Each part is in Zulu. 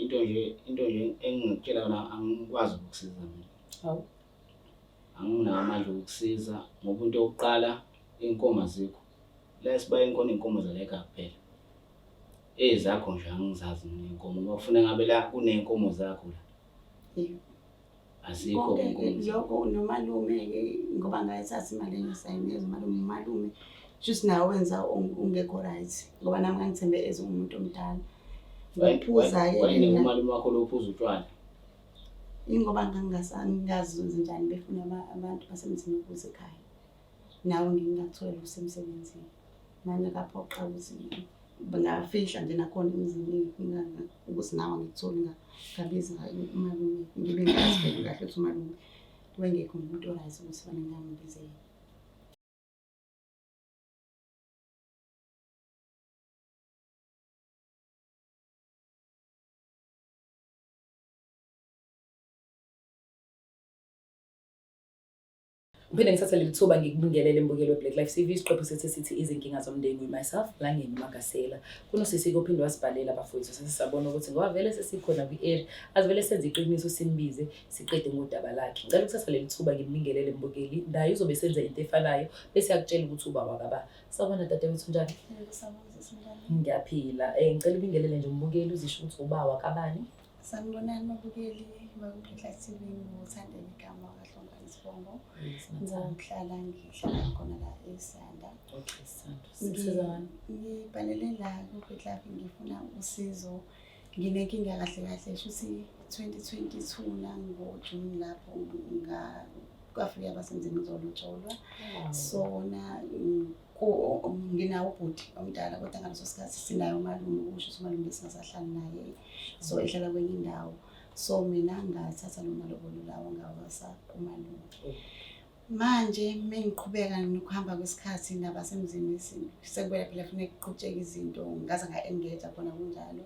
into nje engikutshela yona angikwazi ukukusiza mina. Hawu. Anginawo amandla okukusiza ngoba into yokuqala iy'nkomo azikho. La esibayeni khona iy'nkomo zala ekhaya kuphela. Ezakho nje angizazi mina iy'nkomo ngoba kufuneka ngabe la kuney'nkomo zakho la. Azikho iy'nkomo. Lokho nomalume-ke ngoba ngayithatha imali engisayinikeza umalume just nawe wenza ungekho right ngoba nami ngangithembe as umuntu omdala. Ngiphuza-ke mina umalume wakho lophuza utshwala. Ingoba ngingazi njani befuna abantu basemzini ukuze ekhaya. Nawe ngingakuthola usemsebenzini. Manje kaphoqa ukuthi bengafihla nje nakhona emzini ukuthi nawe ngikuthole ngabiza umalume. Ngibe ngazibheki kahle ukuthi umalume wengekho umuntu o-right ukuthi fanele ngambize. Uphinde ngithatha leli thuba ngikubingelele mbukelo we-Black Life TV isiqephu sithi izinkinga zomndeni with myself la ngimagasela. Kunosisi ophinde wasibhalela abafowethu sesisabona ukuthi ngoba vele sesikhona kwi-area azivele senze iqiniso simbize siqede ngodaba lakhe. Ngicela ukuthatha leli thuba ngibingelele mbukeli naye uzobe senze into efanayo bese yakutshela ukuthi uba wakaba. Sawubona dadewethu njani? Ngiyaphila. Ngicela ubingelele nje umbukeli uzisho ukuthi uba wakabani. Sanibonani mabukeli bakwi-Black Life TV ngothandela igama kaHlongwane Sibongo. Ngihlala khona la eSanda. Okay, Sanda. Ngibhalele la ku-Black Life ngifuna usizo. Nginenkinga kahle shuthi 2022 nangoJuni lapho kwafika abasemzini ngizolotsholwa. So nginawo ubhuti omdala kodwa ngaleso sikhathi sinayo umalume ukusho ukuthi umalume besingasahlali naye. So ehlala kwenye indawo. So mina ngathatha lo malobolo lawo ngawasa umalume. Manje mengiqhubeka nokuhamba kwesikhathi nabasemzini sekubela phela kufanele kuqhutsheke izinto ngaze nga-engage khona kunjalo.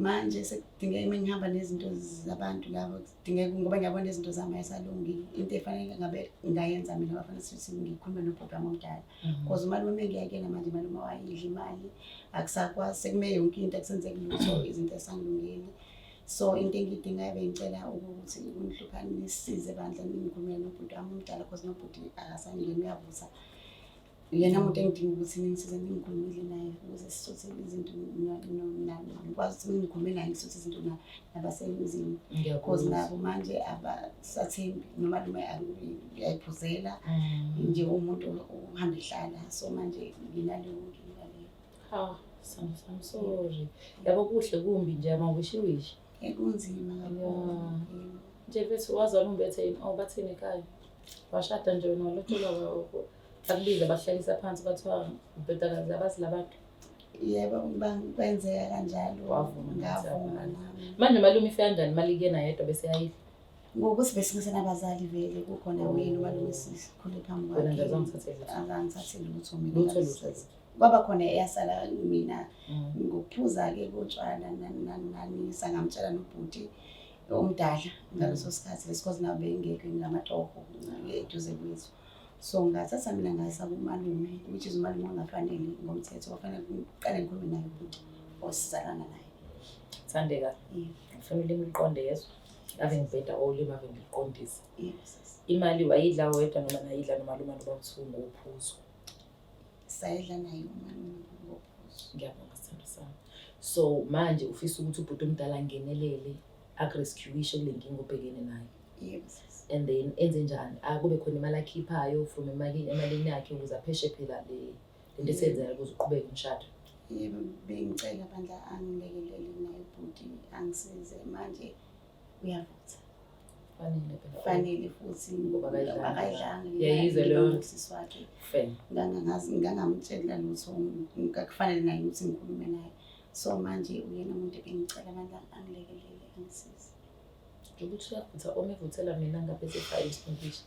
Manje sekudingeka mengihamba nezinto zabantu labo kudingeka ngoba ngiyabona izinto zami ayisalungi into efanele ngabe ngayenza mina bafanele ukuthi ngikhulume nobhuti wami omdala. Because umalume ngiyakena manje umalume wayidla imali akusakwazi sekume yonke into akusenzeki lutho izinto esangilungeli. So into engiyidingayo bengicela ukuthi unihlukanisize bandla ningikhulume nobhuti wami omdala because nobhuti akasangeni uyavusa. Yena umuntu engidinga ukuthi ningisize ningikhulumile naye ukuze sisothe izinto ngikwazi ukuthi ningikhulume naye ngisothe izinto nabasemzini. Because nabo manje abasathembi nomalume uyayiphuzela nje umuntu uhamba ehlala. So manje nginaleyo nkinga leyo. I'm sorry. Yabo kuhle kumbi nje amawishiwishi. Kunzima kakhulu. Nje bese wazana umbethe yini bathini ekhaya. Washada nje wena lotsholwa akubiza bahlalisa phansi bathiwa ubhedakazi abazi labantu. Yebo kwenzeka kanjalo. Ngavuma. Manje umalume ife kanjani imali kuyena yedwa bese yayidla. Ngokuthi besingasenabazali vele kukhona wena umalume sikhule phambi kwakhe. Wena ngizongithathela. Angangithathele lutho mina. Kwaba khona eyasala mina ngokuphuza-ke kotshwala nani sangamtshela nobhuti omdala ngaleso sikhathi lesikhozi nabo bengekho ngamatoho eduze kwethu. So ngathatha mina ngayisa kumalume which is umalume ongafanele ngomthetho wafanele uqale ngikhulume naye ubhuti osizalana naye. Thandeka. Kufanele ngiqonde yeso. Ave ngibheda olima ave ngiqondisa. Imali wayidla wedwa noma nayidla nomalume nobakuthunga uphuzo. Sayidla naye umalume ngophuzo. Ngiyabonga sithando sami. So manje ufisa ukuthi ubhuti omdala angenelele akurescueishe kule nkinga obhekene nayo. Yes. And then enze njani? Akube khona imali akhiphayo from emalini yakhe ukuze apheshe phela le lento esenzela ukuze uqhubeke umshado. Yebo bengicela bandla angilekelele naye ubhuti angisize manje uyavutha. Fanele futhi ngoba akayidlanga yayizwe leyo sisi wakhe. Ngangamtshela lutho ngikufanele naye ukuthi ngikhulume naye. So manje uyena umuntu engicela bandla angilekelele angisize. Ukuthi uyavutha omevuthela mina ngabe se-5 isifundisho.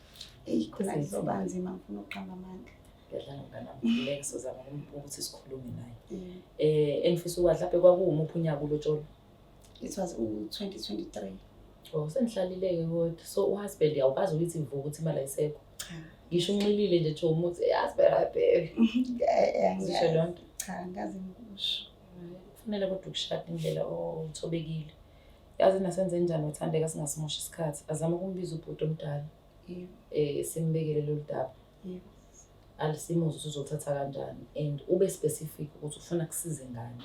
Khona kuzoba nzima ngifuna ukuqamba amandla. Ngiyadlala nganami sizama ukuthi sikhulume naye. Engifisa ukwazi lapho kwakuwumuphi unyaka ulotsholo? It was 2023. Oh sengihlalile-ke kodwa. So uhusband awukazi ukuthi ivuka ukuthi imali ayisekho. Cha. Ngisho unxilile nje Joe umuthi husband abheke. Ngisho lonto. Cha ngazi ngikusho. kufanele kodwa ukushada indlela othobekile. Yazi nasenze njani uThandeka singasimoshi isikhathi. Azama ukumbiza ubhuti omdala. Simbekele lolu daba. Alisimuzwe ukuthi uzothatha kanjani and ube specific ukuthi ufuna kusize ngani.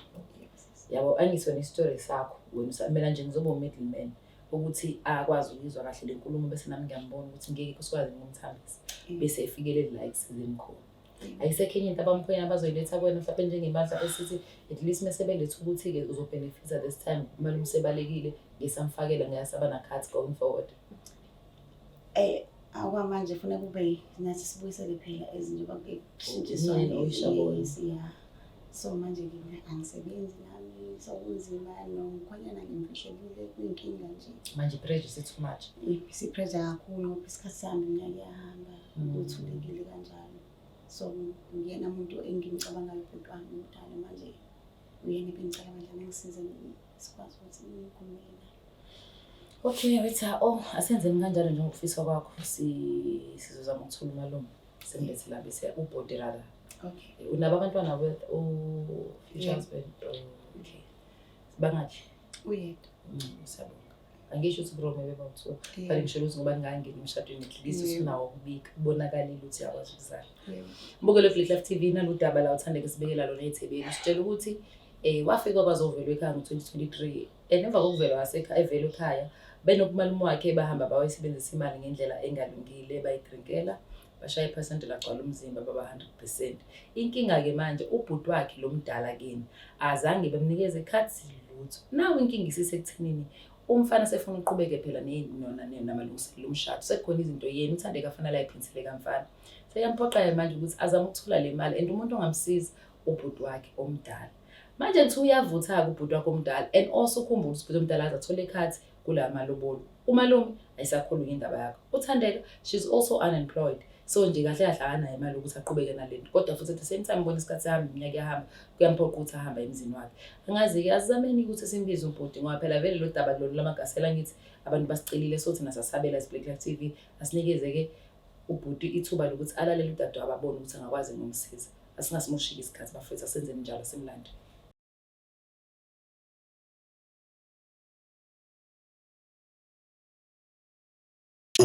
Yabo angisho nestory sakho wena mina nje ngizoba umiddleman ukuthi akwazi ukuzwa kahle le nkulumo bese nami ngiyambona ukuthi ngeke kusikwazi ngomthambisa bese efikele la ekusizeni khona. Ayisekho enye into abamkhwena abazoyiletha kuwena mhlawumbe njengemali esithi at least mesebeletha ukuthi ke uzobenefita this time kumele umsebalekile ngesamfakela ngiyasaba nakhathi going forward. Akwamanje funa kube nathi sibuyisele phela ezinto bakushintshiswana oyishabona. So manje ngina angisebenzi nami sokunzima nomkhonyana ngimfihlekile kuyinkinga nje. Manje pressure is too much. Pressure kakhulu ngoba isikhathi sami ngiyahamba uthulekile kanjalo. So ngiyena umuntu engimcabanga ubhuti wami umdala manje uyena bengicela manje ngisize sikwazi ukuthi ngikhulumele. Okay, wetha asenzeni kanjalo njengokufisa kwakho sizozama ukuthola umalume semlethe la bese ubhodera la. Okay. Unaba abantwana future husband. Okay. Sibangaki? Uyedwa. Sabonga. Angisho ukuthi bro maybe about so. Bali ngishelo ukuthi ngoba ngangena emshadweni ehlisi usunawo ukubika ubonakalile ukuthi yakwazi ukuzala. Mbukelo Flick Life TV naludaba la uThandeka sibekela lona eThekwini usitshela ukuthi wafika kwaZovelwe ekhaya ngo2023 emva kokuvela wasekhaya evela ekhaya benokumalume wakhe bahamba bawayisebenzisa imali ngendlela engalungile bayidrinkela bashaya iphesenti lagcwala umzimba baba 100%. Inkinga ke manje ubhuti wakhe lo mdala kini azange bemnikeze ikhathi lutho. Nawo inkinga isisekuthenini umfana sefuna uqhubeke phela nona namalungiselelo omshado sekukhona izinto yena uThandeka afanele ayiphinsele kamfana. Seyamphoqa manje ukuthi azame ukuthola le mali and umuntu ongamsiza ubhuti wakhe omdala. Manje ngithi uyavutha ubhuti wakhe omdala and also ukhumbula ukuthi ubhuti omdala azathola ikhathi kula malobolo. Umalume ayisakhuluma indaba yakho. uThandeka she's also unemployed. So nje kahle kahle akanayo imali ukuthi aqhubeke nalento kodwa futhi at the same time ubona isikhathi sami iminyaka yahamba kuyamphoqa ukuthi ahamba emzini wakhe. Angazi ke azameni ukuthi simbize ubhuti ngoba phela vele lo daba lo lamagasela ngithi abantu basicelile sothi nasasabela Black Life TV asinikeze ke ubhuti ithuba lokuthi alalele udade ababone ukuthi angakwazi ngomsiza. Asingasimoshiki isikhathi bafethu asenze njalo simlande.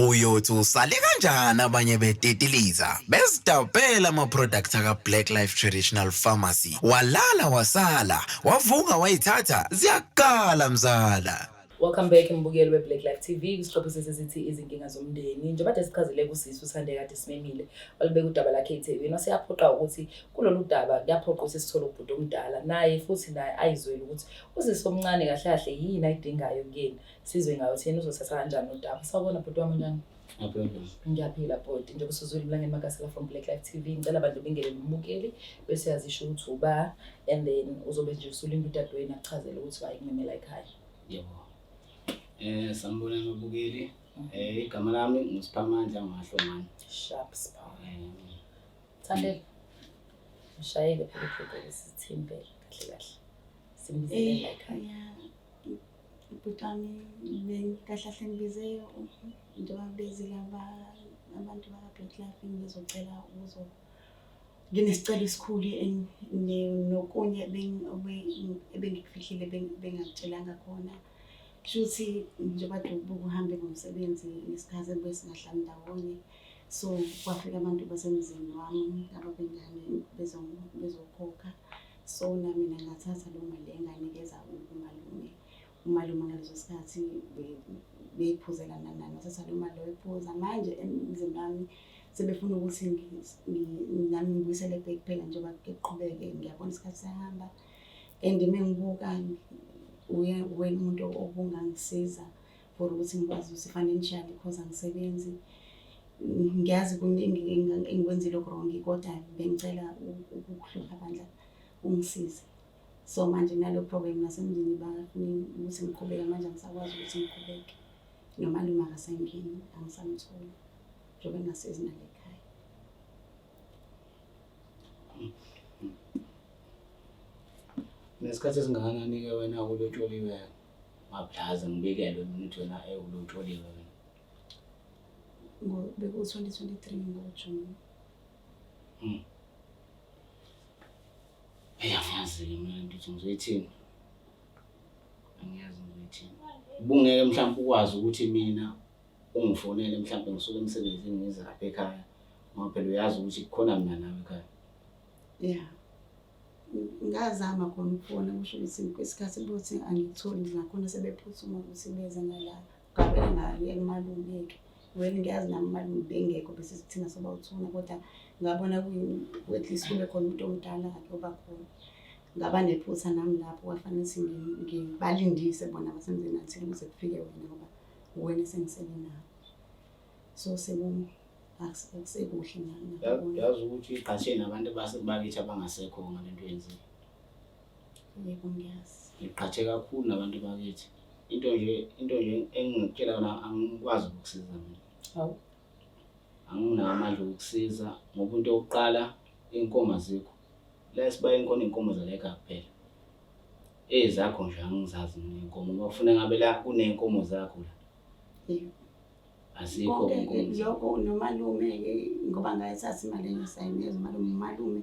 Uyothi usale kanjani abanye betetiliza bezidabela ama-products aka-Black Life Traditional Pharmacy walala wasala wavuka wayithatha ziyakala mzala. Welcome back mbukeli we-Black Life TV kusihloko sesithi izinkinga zomndeni. Njengoba kade sichazele kusisi uThandeka kade simemile walibeka udaba lakhe eThekwini waseyaphoqa ukuthi kulolu daba kuyaphoqa ukuthi sithole ubhuti omdala naye futhi naye ayizwele ukuthi usisi omncane kahle kahle yini ayidingayo kuyena sizwe ngayo thina uzothatha kanjani udaba. Sawubona bhuti wami njani? Ngiyaphila bhuti njengoba usuzwile Mlangeni Makasela from Black Life TV ngicela abantu bengele umbukeli bese yazisho ukuthi uba and then uzobe nje usulinda udadewenu akuchazele ukuthi wayikumemela ekhaya. Yebo. Sanibona nobukeli. Igama lami nguSiphamandla Mahlomani. Sharp Spa. Thandeka. Mshayele phela sithimbe kahle kahle. Simbizele ekhaya. Ubutami bengikahle ngibize into abezile abantu baka-Black Life ngizocela ukuzo nginesicelo esikhulu nokunye ebengikufihlile bengakutshelanga khona. Shuthi njengoba uhambe ngomsebenzi isikhathi ebesingahlali ndawonye so kwafika abantu basemzini wami ababengane bezokhokha so nami ngathatha lo mali enganikeza umalume ngaleso sikhathi beyiphuzela nani wathatha lo mali oyiphuza manje emzini wami sebefuna ukuthi nami ngibuyisele phela njengoba kuqhubeke ngiyabona isikhathi sihamba and mengibuka wena umuntu obungangisiza for ukuthi ngikwazi ukuthi financially because angisebenzi ngiyazi kuningi engikwenzile wrong kodwa bengicela ukukuhlupha bandla ungisize so manje nalo problem nasemndini bafuna ukuthi ngiqhubeke manje ngisakwazi ukuthi ngiqhubeke nomalume akasengini angisamtholi njengoba ngasiza nale ekhaya. Nesikhathi esingakanani ke wena ulotsholiwe mablaza ngibikele ukuthi wena ulotsholiwe wena? Beku 2023 ngoJuni. Ngiyazi mina ngithi ngizoyithini. ngithini. Ubungeke mhlawumbe ukwazi ukuthi mina ungifonele mhlawumbe ngisuke emsebenzini ngize lapha ekhaya ngoba phela uyazi ukuthi kukhona mina nawe ekhaya. Yeah. Ngazama khona ukufona kusho ukuthi kwesikhathi ukuthi angitholi nakhona sebephuthuma ukuthi beze ngala. Ngabela ngaye emalume yethu. Well ngiyazi nami malume bengekho bese sithina sobawuthuna kodwa ngabona at least kube khona umuntu omdala oba khona. Ngaba nephutha nami lapho kwafanele ukuthi ngibalindise bona basemzini nathi ukuze kufike wena ngoba wena sengisele nawe. So akusekuhle nami. Yazi ukuthi iqhatheni abantu bakithi abangasekho ngalento yenziwe. Yebo ngiyazi. Ngiqhathe kakhulu nabantu bakithi. Into nje engikutshela yona angikwazi ukukusiza mina. Hawu. Anginawo amandla okukusiza ngoba into yokuqala inkomo azikho. La sibaye inkona inkomo zaleka kuphela. Ezakho nje angizazi mina inkomo ngoba ufuna ngabe la kunenkomo zakho la. Yebo. Azikho inkomo. Lokho nomalume ke ngoba ngayithatha imali engisayineza malume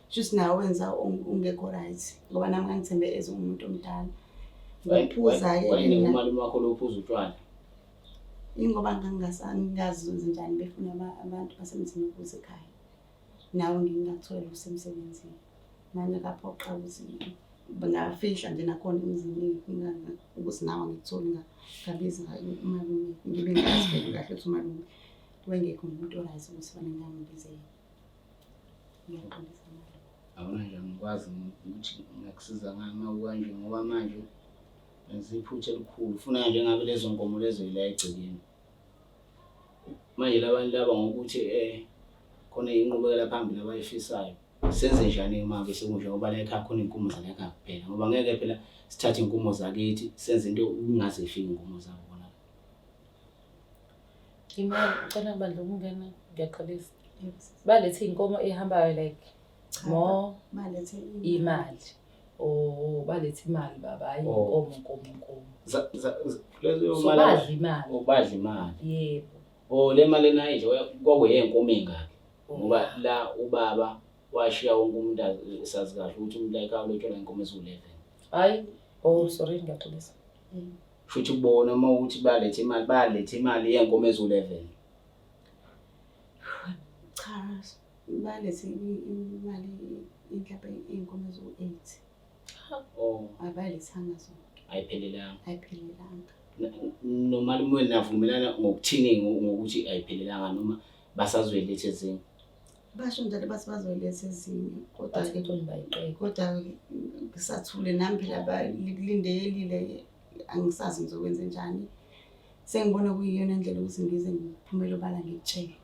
just nawe wenza ungekho right ngoba nami ngangithembe umuntu omdala. Ngiphuza ke wena umalume wakho lophuza utshwala. Ingoba ngingazi njani befuna abantu basemzini ukuze ekhaya. Nawe ngingakuthola usemsebenzini. Manje kaphoqa ukuthi bangafihla nje nakhona emzini ukuthi nawe ngikuthole ngabiza umalume ngibe ngiyazibheka kahle ukuthi umalume wengekho umuntu orayithi ukuthi bani ngangibizele. Ngiyaqolisa manje. Awona nje ngikwazi ukuthi ngakusiza ngama kanje ngoba manje ngiziphuthe elikhulu ufuna nje ngabe lezo nkomo lezo ila egcekeni. Manje labantu laba ngokuthi khona inqubekela phambili abayifisayo. Senze njani imali sekunje ngoba la ekhaya khona inkomo zala ekhaya kuphela ngoba ngeke phela sithathe inkomo zakithi senze into ungaze ifike inkomo zabo bona. Imali ucela bandla ukungena ngiyaxolisa. Balethe inkomo ehambayo like mo balethe imali. Oh balethe imali baba hayi inkomo. Lezo So badla imali. Badla imali. Yebo. Le mali nayo nje kwakuyenkomo engaki ngoba la ubaba washiya wonke umuntu esazi kahle ukuthi umuntu la ekhaya lotshola inkomo ezu11. Hayi sorry ngiyaxolisa. Futhi ubona uma ukuthi balethe imali yenkomo ezu11. Cha balethe imali mhlawumbe inkomo ezu8. Abalethanga zonke. Ayiphelelanga. Nomalume wena navumelana ngokuthini ngokuthi ayiphelelanga noma basazoyilethe ezinye. Basho njalo bathi bazoyiletha ezinye kodwa ke into bayiqeka. Kodwa ngisathule nami phela balindelile angisazi ngizokwenza njani. Sengibona kuyiyona indlela ukuthi ngize ngiphumele obala ngitshele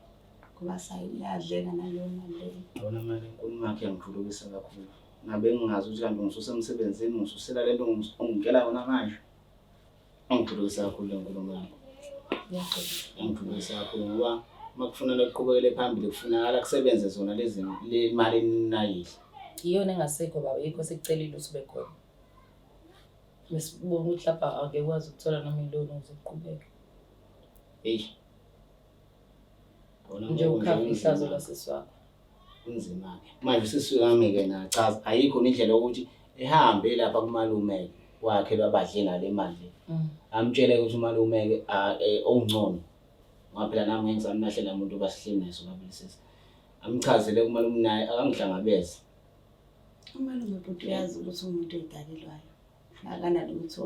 ngoba sayiyadleka naleyo mali leyo. Yona mali inkulumo yakhe yangikhululisa kakhulu. Ngabe ngingazi ukuthi kanti ngisusa emsebenzini ngisusela lento ongitshela yona manje. Angikhululisa kakhulu le nkulumo yakho. Angikhululisa kakhulu ngoba makufuneka uqhubekele phambili kufunakala kusebenze zona lezi le mali eninayo. Iyona engasekho baba yikho sekucelile usube khona. Mesibona ukuthi lapha akekwazi ukuthola noma ilona uzoqhubeka. Nje ukhafa ihlazo laseswakho. Kunzima ke. Manje sisi wami ke na chaza ayikho indlela ukuthi ehambe lapha kumalume wakhe labadle ngale mali. Amtshele ukuthi umalume ke ongcono. Ngoba phela nami ngenzami nahlela umuntu obasihlini naso ngabilisisa. Amchazele kumalume naye akangihlangabeze. Umalume futhi uyazi ukuthi umuntu oyidalelwayo. Akanalo ukuthi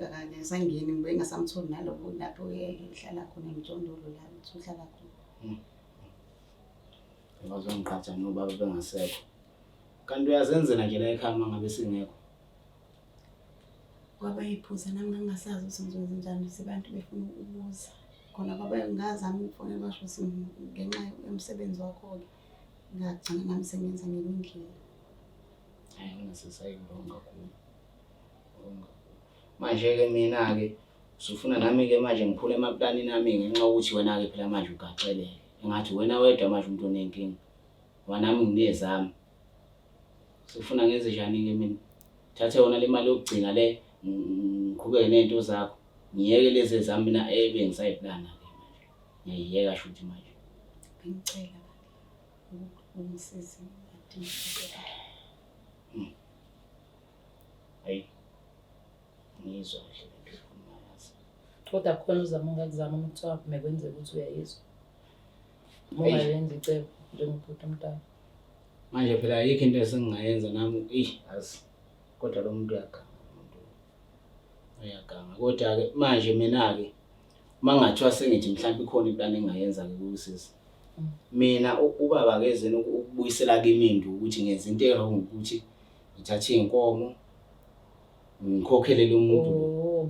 akanye sangeni ngibe ngasamtholi naloko lapho ehlala khona emjondolo la uthi uhlala khona. Ngazongiqhatha nobaba bengasekho. Kanti uyazenzela nje la ekhaya mangabe singekho. Kwaba iphuza nami ngingasazi ukuthi ngizokwenza njani sibantu befuna ukubuza. Khona kwaba ngazama ukufona basho ngenxa yomsebenzi wakho ke ngagcina nami sengenza ngemindlela. Hayi ngisasayibonga kakhulu. Manje ke mina ke usufuna nami ke manje ngiphule emaplani nami ngenxa ukuthi wena ke phela manje ugaxeleke. Engathi wena wedwa manje umuntu onenkinga. Wanami nginezami. Sifuna ngenze njani ke mina? Thathe yona le mali yokugcina le ngiqhubeke nento zakho. Ngiyeke lezi ezami mina bengisayiplana ke manje. Ngiyayeka shuthi manje. Bengicela ungisize ngadinga. Hayi. Ngizwa kahle. Kodwa khona uzama ungakuzama uma kuthiwa mekwenzeka ukuthi uyayizwa. Uma ungayenza icebo njengobhuti omdala. Manje phela ayikho into esengingayenza nami azi. Kodwa lo muntu uyaganga. Kodwa-ke manje mina-ke uma ngathiwa sengithi mhlawumbe ikhona iplani engingayenza-ke kuwusisi. Mina ubaba kezeni ukubuyisela kimi induku ukuthi ngenza into e-wrong ukuthi ngithathe iy'nkomo ngikhokhele lo muntu.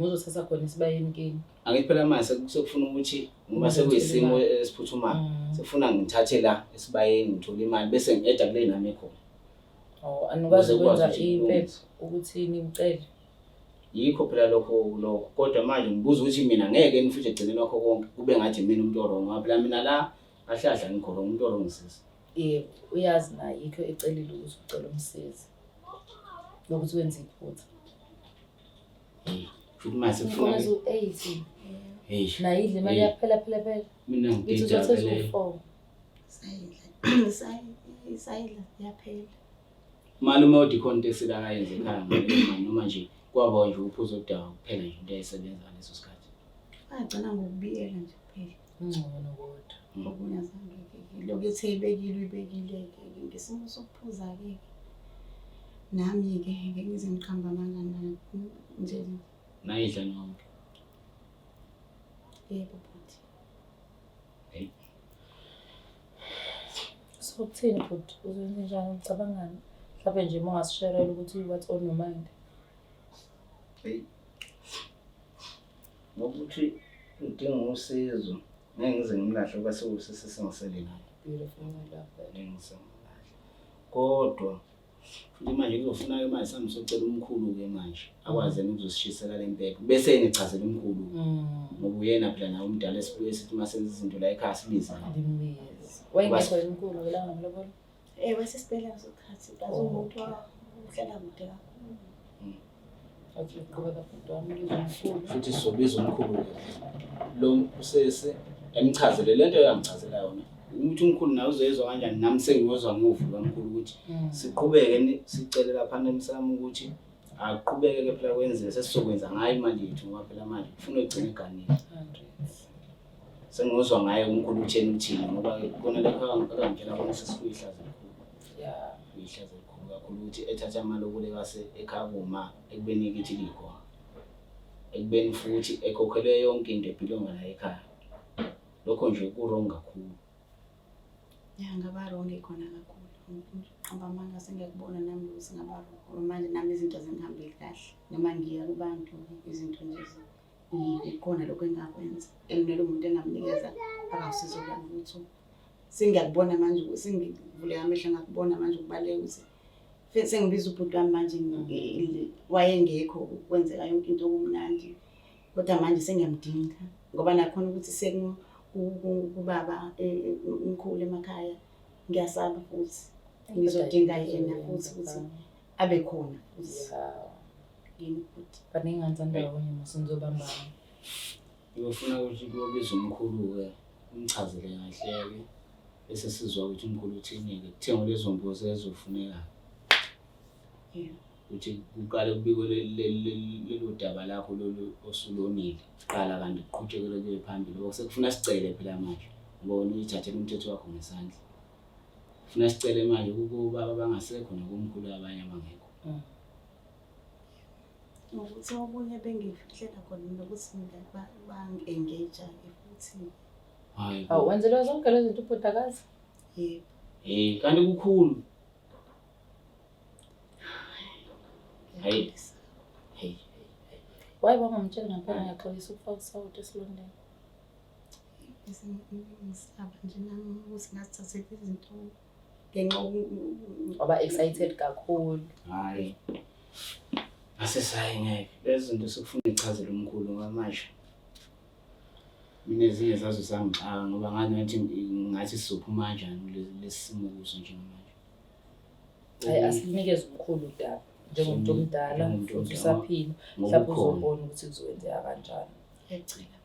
Uzothatha khona isibayeni kini. Angithi phela manje sekufuna ukuthi ngoba sekuyisimo esiphuthumayo sekufuna ngithathe la esibayeni ngithole imali bese ngi-eda kule nami ekhona. Anikwazi ukwenza impepho ukuthi nimcele. Yikho phela lokho kodwa manje ngibuza ukuthi mina ngeke futhi egcineni wakho konke kube ngathi mina umuntu orong ngoba phela mina la ahlahla ngikho umuntu orong sisi. Yebo, uyazi naye yikho ecelile ukuthi ucela umsizi. Lokuthi wenze iphutha. Futhi mase kufuna u-80. Nayidle imali yaphela. Mina ngididakele. Sayidla yaphela. Malume odikhona into esila akayenze ekhaya ngale noma nje kwaba nje uphuzo odaba kuphela nje into ayisebenza ngaleso sikhathi. Agcina ngokubiyela nje kuphela. Ngcono kodwa. Okunyazangeke. Lokho ibekile ngesimo sokuphuza-ke. Nami-ke ngeke ngize ngiqhamba amanga nje. Nayidla nonke. Yebo bhuti. So kuthini bhuti uzenze njani ucabangani? Mhlawumbe nje uma ungasisherela ukuthi what's on your mind. Ngokuthi udinga usizo ngeke ngize ngimlahle ngoba sewusisi singisele naye. Beautiful lapha. Ngisemlahle. Kodwa futhi manje kuzofuna imali sami socela umkhulu-ke manje akwazi ukuzosishisela le mpepho bese nichazela umkhulu ngoba uyena phela nawe umdala esibuye sithi uma senza izinto la ekhaya sibiza. Ngimbizi. Wayengekho umkhulu ke la ngamlobola? Wasesibhedlela sokhathi umuntu uhlala kude kakhulu. Okay, qhubeka bhuti wami umkhulu. Futhi sizobiza umkhulu lo usese emchazele lento yangichazela yona. Ukuthi umkhulu nawe uzoyezwa kanjani nami sengiyozwa ngovuka umkhulu ukuthi siqhubeke sicele lapha nemsamo ukuthi aqhubeke ke phela kwenzele sesizokwenza ngayo imali yethu ngoba phela manje ufuna ukugcina iganile. 100. Sengizwa ngaye umkhulu uthini ngoba kona lekho akangitshela bona sesiyihlaza kakhulu. Yeah, Ihlaza kakhulu ukuthi ethatha amalobole kase ekhaya kuma ekubeni kithi likho. Ekubeni futhi ekhokhele yonke into ephilonga la ekhaya. Lokho nje ku-wrong kakhulu. Ngaba wrong khona kakhulu. Qhamba amanga sengiyakubona nami ukuthi ngaba wrong. Manje nami izinto zingihambile kahle. Noma ngiya kubantu izinto nje ikhona lokho engakwenza. Enginelo umuntu engamnikeza akawusizo lami ukuthi sengiyakubona manje ukuthi sengivule amehlo ngakubona manje ukubaleka ukuthi sengibiza ubhuti wami manje wayengekho kwenzeka yonke into okumnandi. Kodwa manje sengiyamdinga ngoba nakhona ukuthi kubaba umkhulu emakhaya ngiyasaba futhi ngizodinga yena futhi ukuthi abe khona futhi. Yini futhi baningi ngizandawonye masizobambana. Ngiyofuna ukuthi kuyobiza umkhulu-ke umchazele kahle-ke bese sizwa ukuthi umkhulu uthini-ke kuthenga lezo mbuzi ezofuneka. Ukuthi kuqale kubikwe lelo daba lakho lolu osulonile qala kanti kuqhutshekele kuye phambili ngoba sekufuna sicele phela manje ngibona uyithathele umthetho wakho ngesandla. Ufuna sicele manje kubaba bangasekho nokumkhulu abanye abangekho. Ukuthi obunye bengifihlela khona nokuthi ba-engage futhi. Hayi. Wenzelwa zonke lezi zinto ubhutakazi? Yebo. Kanti kukhulu. Hey. Wayebanga umtshela ngempela ngiyaxolisa ukufaka isawuti esilondeni. Ngisaba nje nami ukuthi ngasithathe izinto ngenxa Waba excited kakhulu. Hayi. Asesayi ngeke. Lezi zinto sekufuna ichazele umkhulu ngamanje. Mina ezinye zazo sangixaka ngoba ngathi sizophuma kanjani lesimo kuso njengamanje. Hayi asinikeze umkhulu udaba. Njengomuntu omdala futhi usaphila mhlawumbe uzobona ukuthi kuzokwenzeka kanjani. Ngiyacela.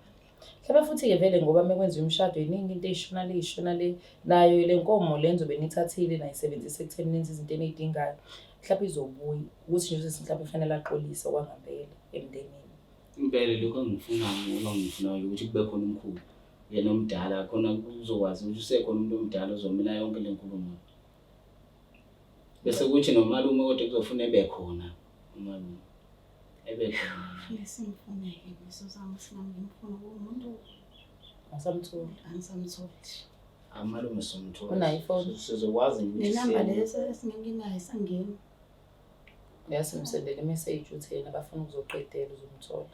Mhlawumbe futhi-ke vele ngoba mekwenziwa imishado iningi into eyishona le nayo le nkomo le nzobe nithathile nayisebenzisa ekutheni nenze izinto eniyidingayo mhlawumbe izobuya ukuthi nje mhlawumbe kufanele axolise kwangempela emndenini impela lokho engikufunayo ukuthi kube khona umkhulu yena omdala khona uzokwazi ukuthi usekhona umuntu omdala ozomela yonke le nkulumo. Bese kuthi nomalume kodwa kuzofuna ebe khona umalume. Ebe khona. Lesimfuneke ngisozama sinami ngimfuna umuntu Asamtholi. angisamtholi. Amalume somthola. Unayo ifoni? Sizokwazi ukuthi Nenamba leso esingenginayo sangena. Yasimsendele message uthi yena bafuna ukuzoqedela uzomthola.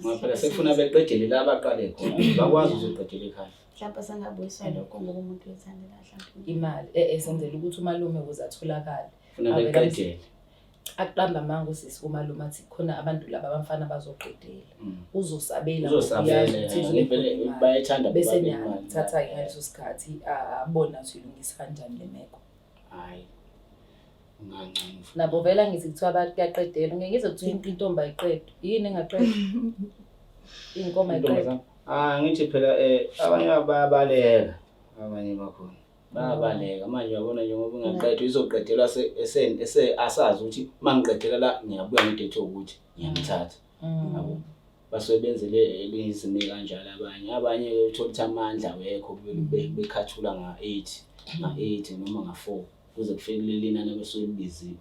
Ngaphela sekufuna beqedele la baqale khona. Bakwazi ukuzoqedela ekhaya. Mhlawumbe sangabuyiswa lokho ngoba umuntu ethandela mhlawumbe. Imali esenzela ukuthi umalume ukuze atholakale. Funa beqedele. Aqamba manje usisi kumalume athi khona abantu laba abafana bazoqedela. Uzosabela Uzosabela bayethanda bese niyathatha ngaleso sikhathi abona ukuthi ilungisa kanjani le meko. Hayi. Ungancane. Nabo vela ngithi kuthiwa abantu kuyaqedela ngeke ngize kuthi intombi ayiqede. Yini engaqeda? Inkomo ayiqede. Ngithi phela abanye bayabaleka. Abanye bakhona. Bayabaleka manje uyabona nje ngoba ungaqedwa izoqedelwa asazi ukuthi mangiqedela la ngiyabuya ngidethe ukuthi ngiyamthatha. Yabo. Basebenzele elizimi kanjalo abanye uthola ukuthi amandla wekho bekhathula nga8 noma nga4 kuze kufike leli nani abesoyibiziwe.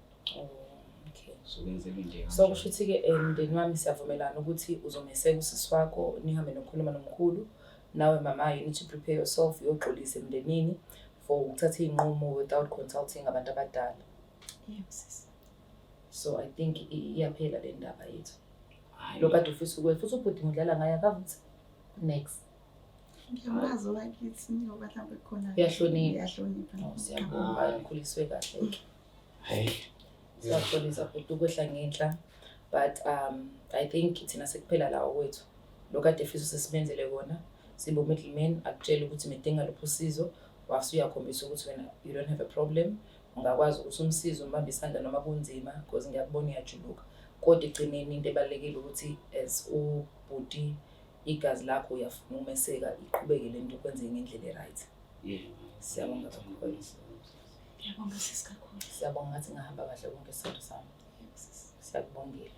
Okay. So kwenzela into enjalo. So kusho ukuthi ke mndeni wami siyavumelana ukuthi uzomeseka usisi wakho nihambe nokukhuluma nomkhulu nawe mama you need to prepare yourself uyoxolisa emndenini for ukuthatha inqumo without consulting abantu abadala. Yes. So I think iyaphela le ndaba yethu. Hayi Lo kade ufisa ukwenza futhi ubhuti ngidlala ngaye akavuthi next. Ngiyamazi wakithi ngoba mhlawumbe khona. Uyahlonipha. Siyabonga. Siyabonga ukhuliswe kahle. hayi Siyaxolisa futhi ukwehla ngenhla but I think thina sekuphela lawo kwethu. Lo kade ufisa sesibenzele kona sibo middleman akutshela ukuthi medinga lo usizo wasuyakhombisa ukuthi wena you don't have a problem. Ungakwazi ukuthi umsizo umbambe isandla noma kunzima because ngiyakubona iyajuluka. Kodwa egcineni into ebalekile ukuthi as ubhuti igazi lakho uyafuna umeseka iqhubeke lento ukwenze ngendlela eright. Siyabonga kakhulu. Ngiyabonga sisikakhulu. Siyabonga ngathi ngahamba kahle konke isonto sami. Siyakubongela.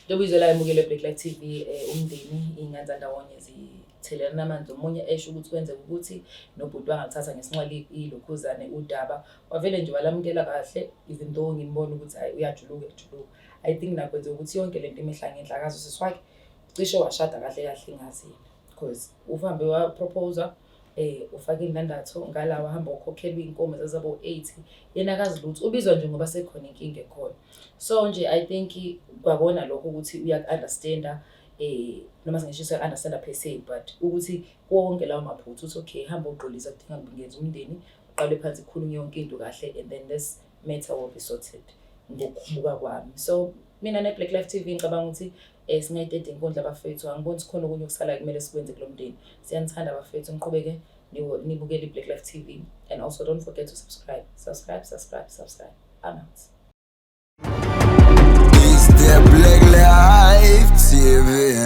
Ndobizela emukele Black Light TV umndeni inganza ndawonye zithelelana amanzi omunye esho ukuthi wenze ukuthi nobhuti wangathatha ngesinqwali ilokhuzane udaba wavele nje walamukela kahle even though ngimbona ukuthi hayi uyajuluka. I think nakwenze ukuthi yonke lento imihla ngenhlakazo siswakhe cishe washada kahle ngazi because uhambe wa proposer ufake indandatho ngala wahamba ukhokhela inkomo zazabo 80 yena akazi lutho ubizwa nje ngoba sekhona inkinga ekhona. So nje I think kwabona lokho ukuthi uya understanda noma singisho understand per se but ukuthi wonke lawo maphutha uthi okay hamba uqolisa kudinga ngibingenza umndeni uqale phansi ikhulunywe yonke into kahle and then this matter will be sorted ngokubuka kwami. So mina ne Black Life TV ngicabanga ukuthi singayidede inkundla abafethu angiboni sikhona okunye okusala kumele sikwenze kulomndeni. Siyanithanda abafethu niqhubeke nibukele Black Life TV and also don't forget to subscribe. I'm out. It's the Black Life TV.